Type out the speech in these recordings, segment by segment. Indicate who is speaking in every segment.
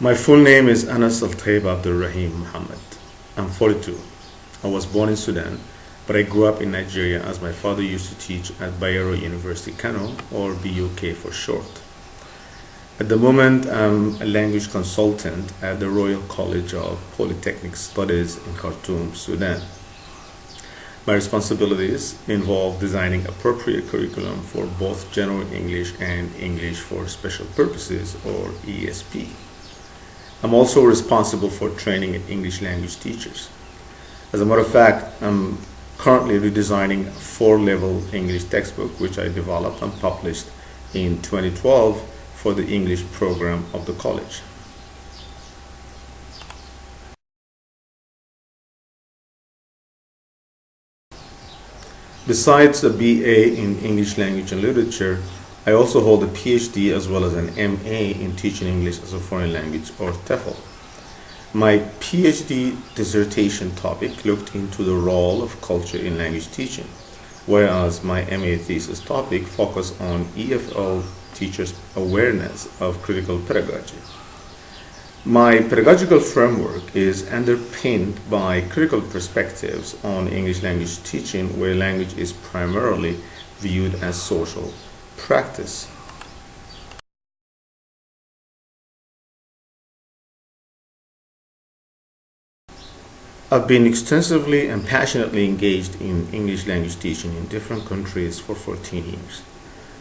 Speaker 1: My full name is Anas Al-Taib Abdul Rahim Muhammad. I'm 42. I was born in Sudan, but I grew up in Nigeria as my father used to teach at Bayero University Kano, or BUK for short. At the moment, I'm a language consultant at the Royal College of Polytechnic Studies in Khartoum, Sudan. My responsibilities involve designing appropriate curriculum for both general English and English for special purposes, or ESP. I'm also responsible for training English language teachers. As a matter of fact, I'm currently redesigning a four-level English textbook which I developed and published in 2012 for the English program of the college. Besides a BA in English Language and Literature, I also hold a PhD as well as an MA in Teaching English as a Foreign Language, or TEFL. My PhD dissertation topic looked into the role of culture in language teaching, whereas my MA thesis topic focused on EFL teachers' awareness of critical pedagogy. My pedagogical framework is underpinned by critical perspectives on English language teaching, where language is primarily viewed as social practice. I've been extensively and passionately engaged in English language teaching in different countries for 14 years.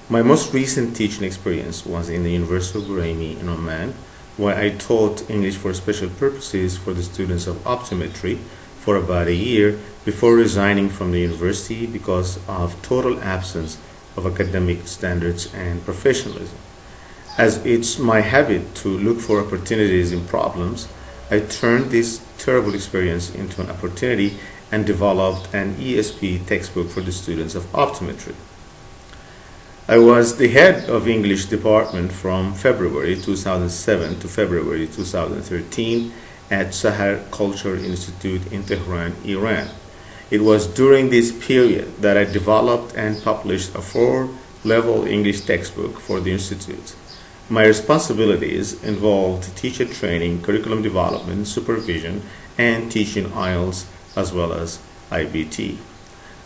Speaker 1: My most recent teaching experience was in the University of Buraymi in Oman, where I taught English for special purposes for the students of optometry for about a year before resigning from the university because of total absence of academic standards and professionalism. As it's my habit to look for opportunities in problems, I turned this terrible experience into an opportunity and developed an ESP textbook for the students of optometry. I was the head of English department from February 2007 to February 2013 at Sahar Culture Institute in Tehran, Iran. It was during this period that I developed and published a four-level English textbook for the institute. My responsibilities involved teacher training, curriculum development, supervision, and teaching IELTS as well as IBT.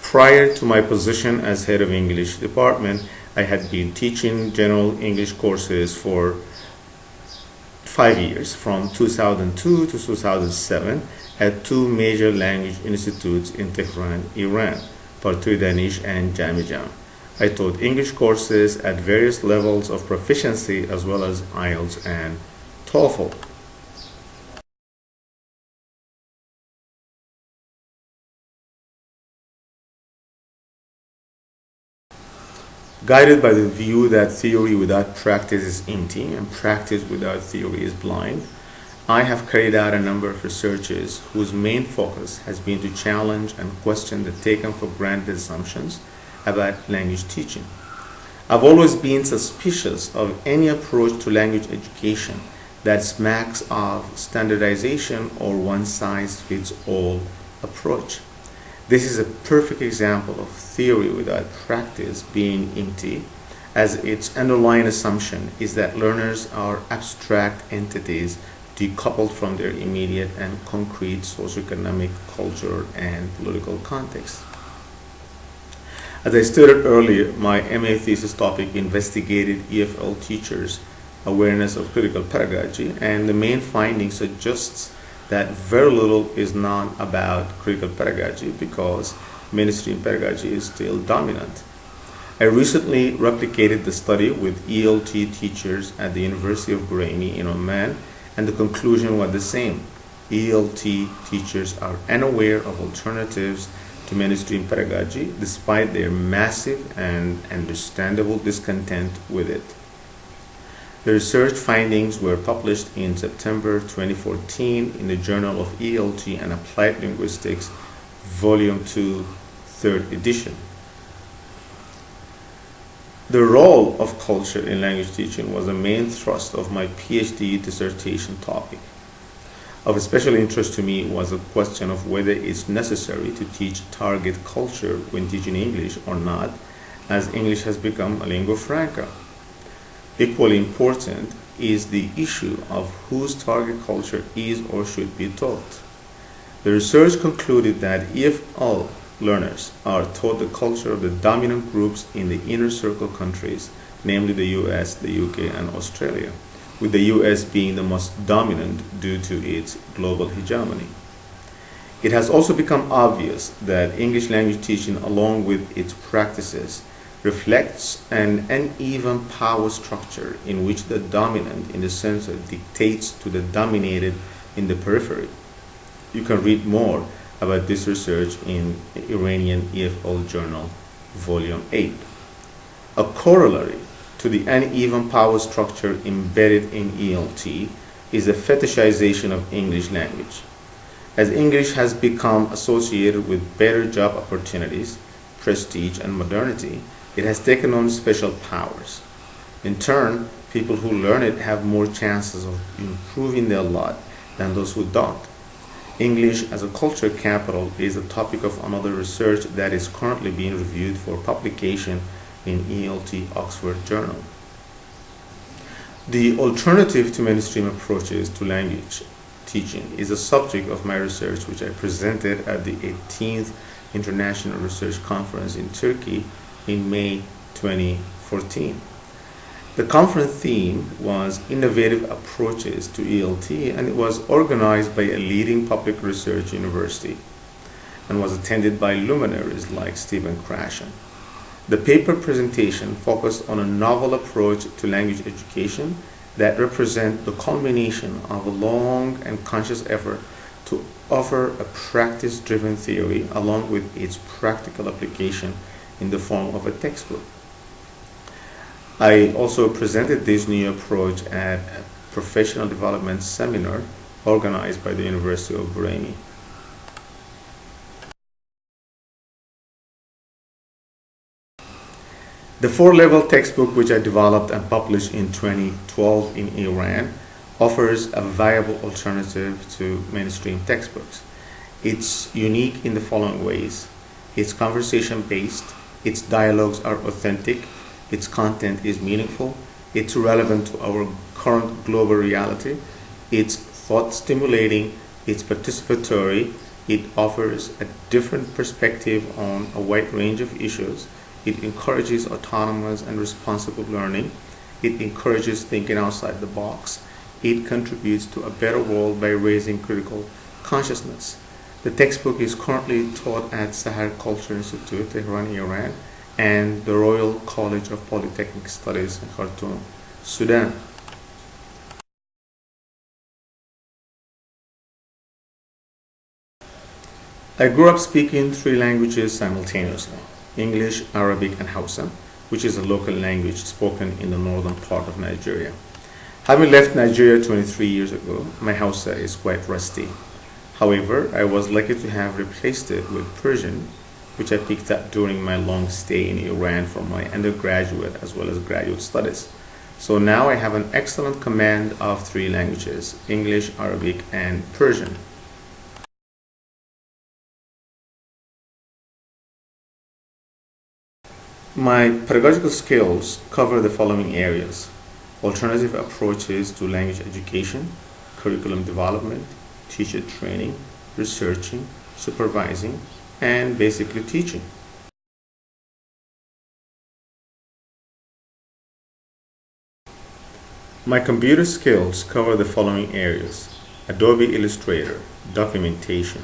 Speaker 1: Prior to my position as head of English department, I had been teaching general English courses for 5 years, from 2002 to 2007, at two major language institutes in Tehran, Iran, Partoy Danish and Jamijam. I taught English courses at various levels of proficiency as well as IELTS and TOEFL. Guided by the view that theory without practice is empty and practice without theory is blind, I have carried out a number of researches whose main focus has been to challenge and question the taken for granted assumptions about language teaching. I've always been suspicious of any approach to language education that smacks of standardization or one-size-fits-all approach. This is a perfect example of theory without practice being empty, as its underlying assumption is that learners are abstract entities decoupled from their immediate and concrete socioeconomic, cultural, and political context. As I stated earlier, my MA thesis topic investigated EFL teachers' awareness of critical pedagogy, and the main finding suggests that very little is known about critical pedagogy because mainstream pedagogy is still dominant. I recently replicated the study with ELT teachers at the University of Buraymi in Oman, and the conclusion was the same. ELT teachers are unaware of alternatives to mainstream pedagogy despite their massive and understandable discontent with it. The research findings were published in September 2014 in the Journal of ELT and Applied Linguistics, Volume 2, 3rd edition. The role of culture in language teaching was the main thrust of my PhD dissertation topic. Of special interest to me was the question of whether it's necessary to teach target culture when teaching English or not, as English has become a lingua franca. Equally important is the issue of whose target culture is or should be taught. The research concluded that if all learners are taught the culture of the dominant groups in the inner circle countries, namely the US, the UK, and Australia, with the US being the most dominant due to its global hegemony. It has also become obvious that English language teaching, along with its practices, reflects an uneven power structure in which the dominant in the center dictates to the dominated in the periphery. You can read more about this research in Iranian EFL Journal, Volume 8. A corollary to the uneven power structure embedded in ELT is the fetishization of English language. As English has become associated with better job opportunities, prestige, and modernity, it has taken on special powers. In turn, people who learn it have more chances of improving their lot than those who don't. English as a culture capital is the topic of another research that is currently being reviewed for publication in ELT Oxford Journal. The alternative to mainstream approaches to language teaching is a subject of my research, which I presented at the 18th International Research Conference in Turkey in May 2014. The conference theme was Innovative Approaches to ELT, and it was organized by a leading public research university and was attended by luminaries like Stephen Krashen. The paper presentation focused on a novel approach to language education that represent the culmination of a long and conscious effort to offer a practice-driven theory along with its practical application in the form of a textbook. I also presented this new approach at a professional development seminar organized by the University of Buraymi. The 4-level textbook, which I developed and published in 2012 in Iran, offers a viable alternative to mainstream textbooks. It's unique in the following ways. It's conversation-based, its dialogues are authentic, its content is meaningful, it's relevant to our current global reality, it's thought-stimulating, it's participatory, it offers a different perspective on a wide range of issues, it encourages autonomous and responsible learning, it encourages thinking outside the box, it contributes to a better world by raising critical consciousness. The textbook is currently taught at Sahar Culture Institute, Tehran, Iran, and the Royal College of Polytechnic Studies in Khartoum, Sudan. I grew up speaking 3 languages simultaneously: English, Arabic, and Hausa, which is a local language spoken in the northern part of Nigeria. Having left Nigeria 23 years ago, my Hausa is quite rusty. However, I was lucky to have replaced it with Persian, which I picked up during my long stay in Iran for my undergraduate as well as graduate studies. So now I have an excellent command of 3 languages: English, Arabic, and Persian. My pedagogical skills cover the following areas: alternative approaches to language education, curriculum development, teacher training, researching, supervising, and basically teaching. My computer skills cover the following areas: Adobe Illustrator, documentation,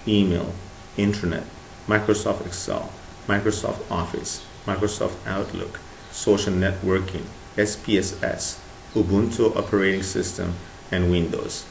Speaker 1: email, Internet, Microsoft Excel, Microsoft Office, Microsoft Outlook, social networking, SPSS, Ubuntu operating system, and Windows.